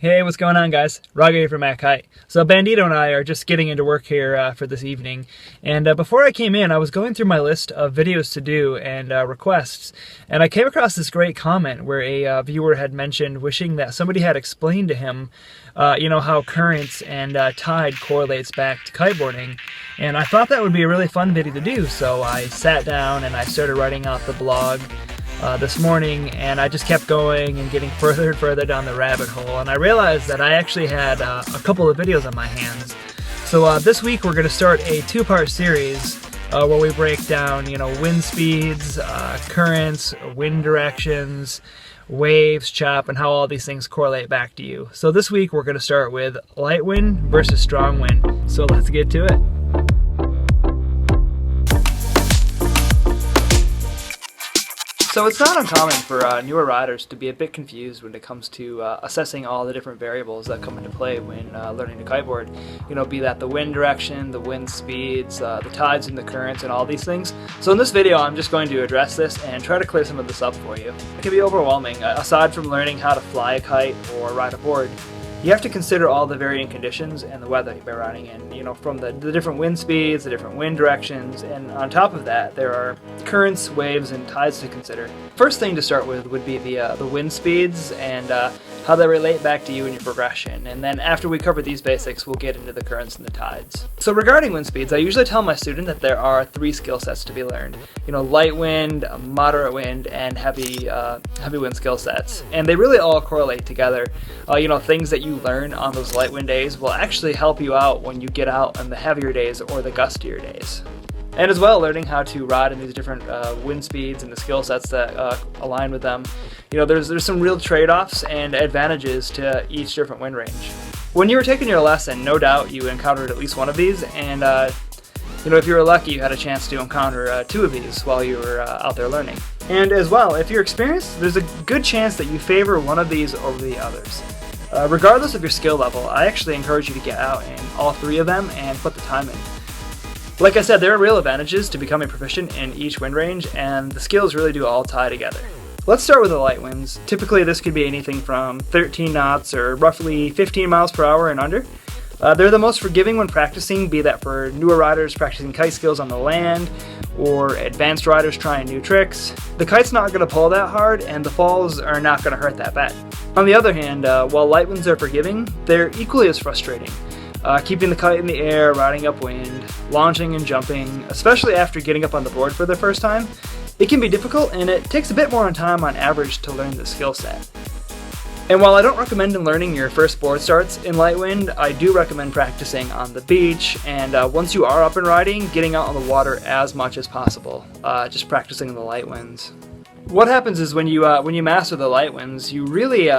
Hey, what's going on, guys? Raga here from Kite. So Bandito and I are just getting into work here for this evening, and before I came in, I was going through my list of videos to do and requests, and I came across this great comment where a viewer had mentioned wishing that somebody had explained to him, how currents and tide correlates back to kiteboarding, and I thought that would be a really fun video to do, so I sat down and I started writing out the blog this morning, and I just kept going and getting further and further down the rabbit hole, and I realized that I actually had a couple of videos on my hands. So this week we're going to start a two-part series where we break down, wind speeds, currents, wind directions, waves, chop, and how all these things correlate back to you. So this week we're going to start with light wind versus strong wind. So let's get to it. So it's not uncommon for newer riders to be a bit confused when it comes to assessing all the different variables that come into play when learning to kiteboard. Be that the wind direction, the wind speeds, the tides and the currents, and all these things. So in this video, I'm just going to address this and try to clear some of this up for you. It can be overwhelming. Aside from learning how to fly a kite or ride a board, you have to consider all the varying conditions and the weather you're riding in, from the different wind speeds, the different wind directions, and on top of that, there are currents, waves, and tides to consider. First thing to start with would be the wind speeds and how they relate back to you in your progression, and then after we cover these basics, we'll get into the currents and the tides. So regarding wind speeds, I usually tell my student that there are three skill sets to be learned. Light wind, moderate wind, and heavy wind skill sets, and they really all correlate together. Things that you learn on those light wind days will actually help you out when you get out on the heavier days or the gustier days. And as well, learning how to ride in these different wind speeds and the skill sets that align with them. There's some real trade-offs and advantages to each different wind range. When you were taking your lesson, no doubt you encountered at least one of these, and if you were lucky, you had a chance to encounter two of these while you were out there learning. And as well, if you're experienced, there's a good chance that you favor one of these over the others. Regardless of your skill level, I actually encourage you to get out in all three of them and put the time in. Like I said, there are real advantages to becoming proficient in each wind range, and the skills really do all tie together. Let's start with the light winds. Typically this could be anything from 13 knots or roughly 15 miles per hour and under. They're the most forgiving when practicing, be that for newer riders practicing kite skills on the land or advanced riders trying new tricks. The kite's not going to pull that hard and the falls are not going to hurt that bad. On the other hand, while light winds are forgiving, they're equally as frustrating. Keeping the kite in the air, riding upwind, launching and jumping, especially after getting up on the board for the first time, it can be difficult and it takes a bit more time on average to learn the skill set. And while I don't recommend learning your first board starts in light wind, I do recommend practicing on the beach, and once you are up and riding, getting out on the water as much as possible, just practicing the light winds. What happens is when you master the light winds, you really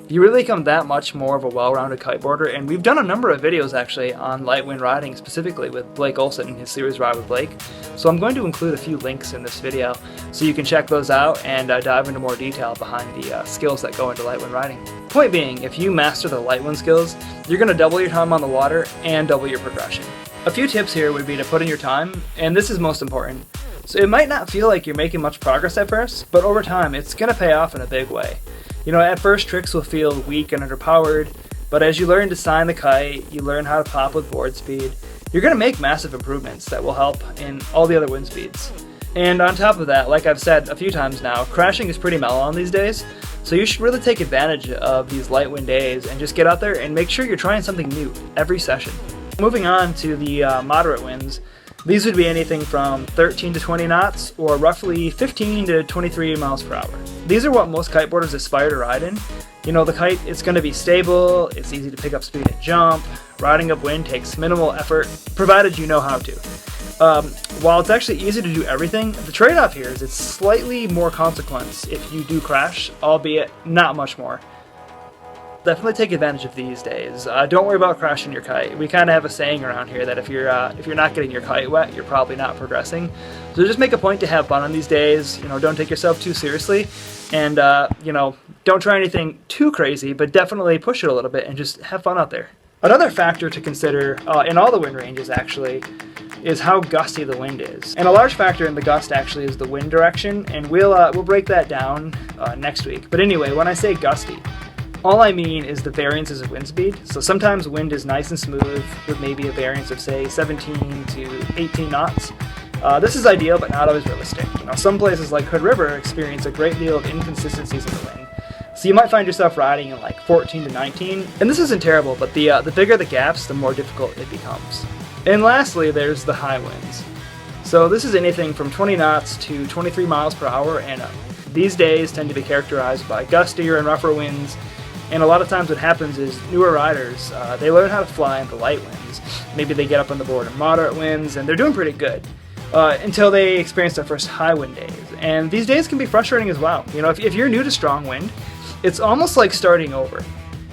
become that much more of a well-rounded kiteboarder, and we've done a number of videos actually on light wind riding, specifically with Blake Olson and his series Ride with Blake. So I'm going to include a few links in this video so you can check those out and dive into more detail behind the skills that go into light wind riding. Point being, if you master the light wind skills, you're going to double your time on the water and double your progression. A few tips here would be to put in your time, and this is most important. So it might not feel like you're making much progress at first, but over time it's going to pay off in a big way. At first tricks will feel weak and underpowered, but as you learn to sign the kite, you learn how to pop with board speed, you're going to make massive improvements that will help in all the other wind speeds. And on top of that, like I've said a few times now, crashing is pretty mellow on these days, so you should really take advantage of these light wind days and just get out there and make sure you're trying something new every session. Moving on to the moderate winds, these would be anything from 13 to 20 knots or roughly 15 to 23 miles per hour. These are what most kiteboarders aspire to ride in. The kite, it's going to be stable, it's easy to pick up speed and jump, riding upwind takes minimal effort, provided you know how to. While it's actually easy to do everything, the trade-off here is it's slightly more consequence if you do crash, albeit not much more. Definitely take advantage of these days. Don't worry about crashing your kite. We kind of have a saying around here that if you're not getting your kite wet, you're probably not progressing. So just make a point to have fun on these days. Don't take yourself too seriously, and don't try anything too crazy, but definitely push it a little bit and just have fun out there. Another factor to consider in all the wind ranges actually is how gusty the wind is. And a large factor in the gust actually is the wind direction, and we'll break that down next week. But anyway, when I say gusty, All I mean is the variances of wind speed. So sometimes wind is nice and smooth with maybe a variance of say 17 to 18 knots. This is ideal, but not always realistic. Some places like Hood River experience a great deal of inconsistencies in the wind. So you might find yourself riding in like 14 to 19, and this isn't terrible, but the bigger the gaps, the more difficult it becomes. And lastly, there's the high winds. So this is anything from 20 knots to 23 miles per hour and up. These days tend to be characterized by gustier and rougher winds, and a lot of times what happens is newer riders, they learn how to fly in the light winds. Maybe they get up on the board in moderate winds, and they're doing pretty good. Until they experience their first high wind days. And these days can be frustrating as well. If you're new to strong wind, it's almost like starting over.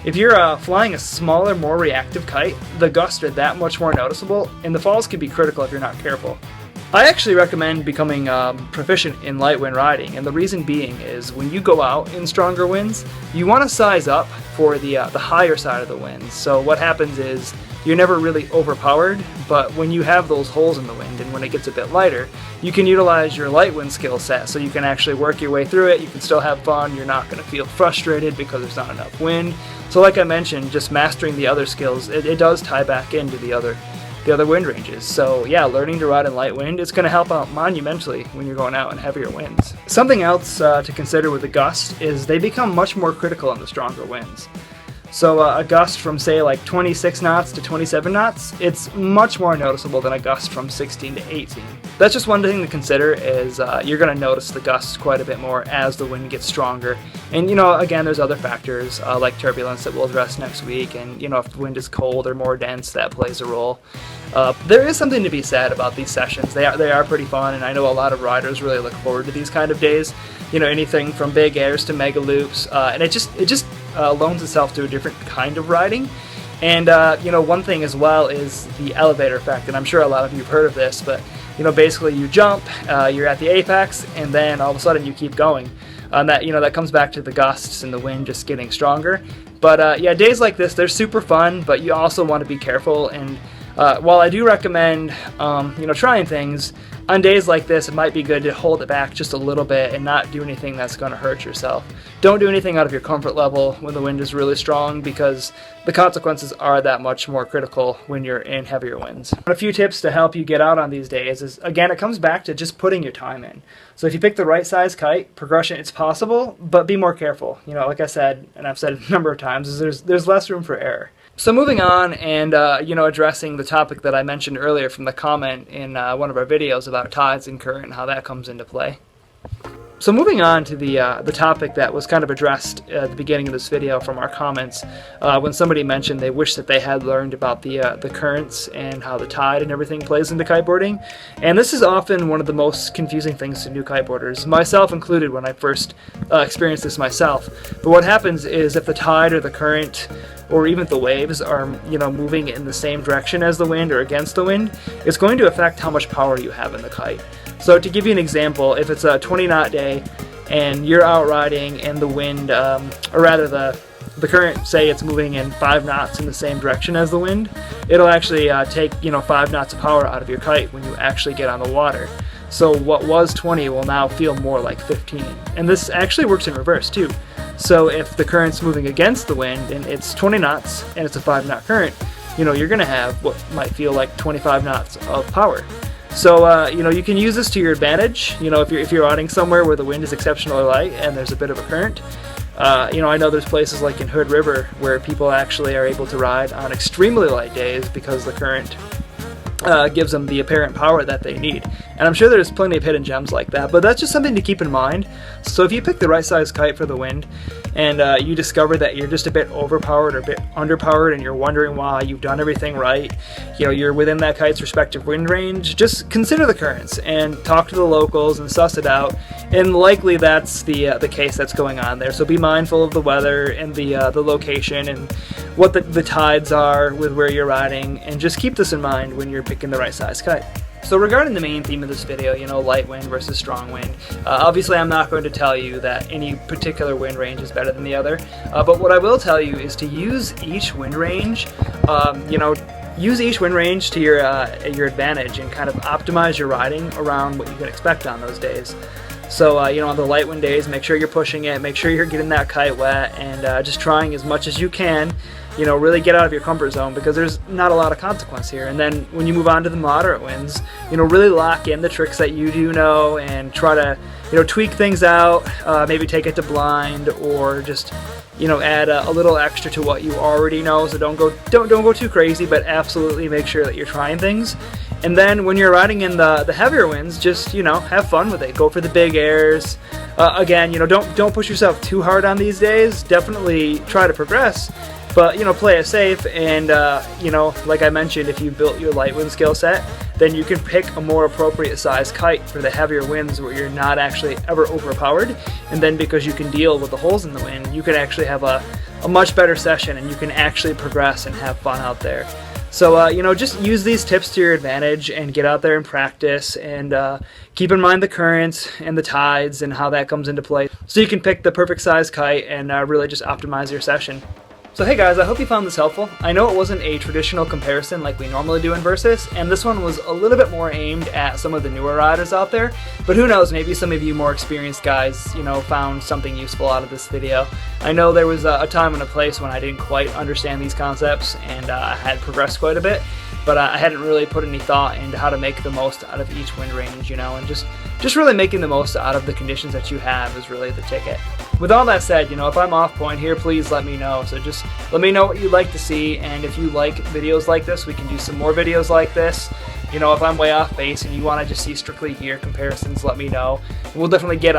If you're flying a smaller, more reactive kite, the gusts are that much more noticeable, and the falls can be critical if you're not careful. I actually recommend becoming proficient in light wind riding, and the reason being is when you go out in stronger winds, you want to size up for the higher side of the winds. So what happens is you're never really overpowered, but when you have those holes in the wind and when it gets a bit lighter, you can utilize your light wind skill set so you can actually work your way through it. You can still have fun. You're not going to feel frustrated because there's not enough wind. So like I mentioned, just mastering the other skills, it does tie back into the other wind ranges. So yeah, learning to ride in light wind is going to help out monumentally when you're going out in heavier winds. Something else to consider with the gust is they become much more critical in the stronger winds. So a gust from say like 26 knots to 27 knots, it's much more noticeable than a gust from 16 to 18. That's just one thing to consider is you're going to notice the gusts quite a bit more as the wind gets stronger. And again, there's other factors like turbulence that we'll address next week, and if the wind is cold or more dense, that plays a role. There is something to be said about these sessions. They are pretty fun, and I know a lot of riders really look forward to these kind of days. Anything from big airs to mega loops, and it just loans itself to a different kind of riding. And one thing as well is the elevator effect, and I'm sure a lot of you have heard of this, but basically you jump, you're at the apex, and then all of a sudden you keep going. That comes back to the gusts and the wind just getting stronger. But yeah, days like this, they're super fun, but you also want to be careful. And while I do recommend trying things, on days like this, it might be good to hold it back just a little bit and not do anything that's going to hurt yourself. Don't do anything out of your comfort level when the wind is really strong, because the consequences are that much more critical when you're in heavier winds. A few tips to help you get out on these days is, again, it comes back to just putting your time in. So if you pick the right size kite, progression, it's possible, but be more careful. Like I said, and I've said a number of times, is there's less room for error. So moving on and addressing the topic that I mentioned earlier from the comment in one of our videos about tides and current and how that comes into play. So moving on to the topic that was kind of addressed at the beginning of this video from our comments, when somebody mentioned they wish that they had learned about the currents and how the tide and everything plays into kiteboarding. And this is often one of the most confusing things to new kiteboarders, myself included when I first experienced this myself. But what happens is if the tide or the current or even if the waves are moving in the same direction as the wind or against the wind, it's going to affect how much power you have in the kite. So to give you an example, if it's a 20 knot day and you're out riding and the wind, or rather the current, say it's moving in 5 knots in the same direction as the wind, it'll actually take 5 knots of power out of your kite when you actually get on the water. So what was 20 will now feel more like 15. And this actually works in reverse too. So if the current's moving against the wind and it's 20 knots and it's a 5 knot current, you're going to have what might feel like 25 knots of power. So you can use this to your advantage. If you're riding somewhere where the wind is exceptionally light and there's a bit of a current. I know there's places like in Hood River where people actually are able to ride on extremely light days because the current gives them the apparent power that they need. And I'm sure there's plenty of hidden gems like that, but that's just something to keep in mind. So if you pick the right size kite for the wind and you discover that you're just a bit overpowered or a bit underpowered and you're wondering why you've done everything right, you're within that kite's respective wind range, just consider the currents and talk to the locals and suss it out. And likely that's the case that's going on there. So be mindful of the weather and the location and what the tides are with where you're riding, and just keep this in mind when you're picking the right size kite. So regarding the main theme of this video, light wind versus strong wind, obviously I'm not going to tell you that any particular wind range is better than the other, but what I will tell you is to use each wind range, use each wind range to your advantage and kind of optimize your riding around what you can expect on those days. So you know, on the Lightwind days, make sure you're pushing it, make sure you're getting that kite wet, and just trying as much as you can. You know, really get out of your comfort zone, because there's not a lot of consequence here. And then when you move on to the moderate winds, you know, really lock in the tricks that you do know and try to, you know, tweak things out, maybe take it to blind, or just, you know, add a little extra to what you already know. So don't go too crazy, but absolutely make sure that you're trying things. And then when you're riding in the heavier winds, just, you know, have fun with it. Go for the big airs. Again, you know, don't push yourself too hard on these days. Definitely try to progress, but, you know, play it safe. And you know, like I mentioned, if you built your Lightwind skill set, then you can pick a more appropriate size kite for the heavier winds where you're not actually ever overpowered. And then because you can deal with the holes in the wind, you can actually have a much better session, and you can actually progress and have fun out there. So you know, just use these tips to your advantage and get out there and practice, and keep in mind the currents and the tides and how that comes into play, so you can pick the perfect size kite and really just optimize your session. So hey guys, I hope you found this helpful. I know it wasn't a traditional comparison like we normally do in Versus, and this one was a little bit more aimed at some of the newer riders out there, but who knows, maybe some of you more experienced guys, you know, found something useful out of this video. I know there was a time and a place when I didn't quite understand these concepts, and I had progressed quite a bit, but I hadn't really put any thought into how to make the most out of each wind range, you know, and just really making the most out of the conditions that you have is really the ticket. With all that said, you know, if I'm off point here, please let me know. So just let me know what you'd like to see, and if you like videos like this, we can do some more videos like this. You know, if I'm way off base and you want to just see strictly gear comparisons, let me know. We'll definitely get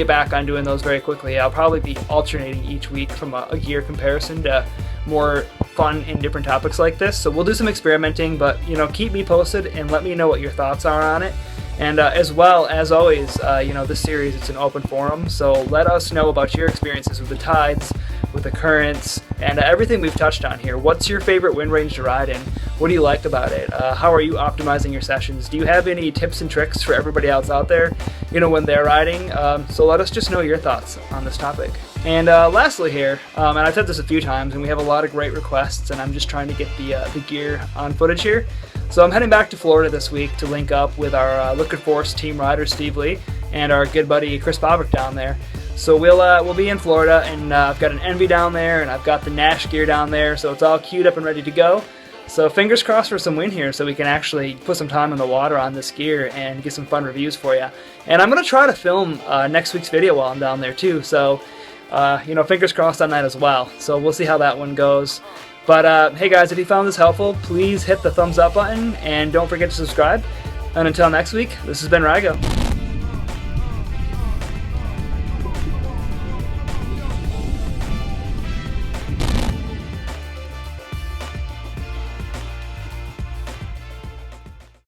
back on doing those very quickly. I'll probably be alternating each week from a gear comparison to more fun and different topics like this. So we'll do some experimenting, but, you know, keep me posted and let me know what your thoughts are on it. And as well, as always, you know, this series, it's an open forum, so let us know about your experiences with the tides, with the currents, and everything we've touched on here. What's your favorite wind range to ride in? What do you like about it? How are you optimizing your sessions? Do you have any tips and tricks for everybody else out there, you know, when they're riding? So let us just know your thoughts on this topic. And lastly here, and I've said this a few times, and we have a lot of great requests, and I'm just trying to get the gear on footage here. So I'm heading back to Florida this week to link up with our Liquid Force team rider Steve Lee and our good buddy Chris Bobrick down there. So we'll be in Florida, and I've got an Envy down there, and I've got the Nash gear down there, so it's all queued up and ready to go. So fingers crossed for some wind here, so we can actually put some time in the water on this gear and get some fun reviews for you. And I'm going to try to film next week's video while I'm down there too, so you know, fingers crossed on that as well. So we'll see how that one goes. But hey guys, if you found this helpful, please hit the thumbs up button, and don't forget to subscribe. And until next week, this has been Rygo.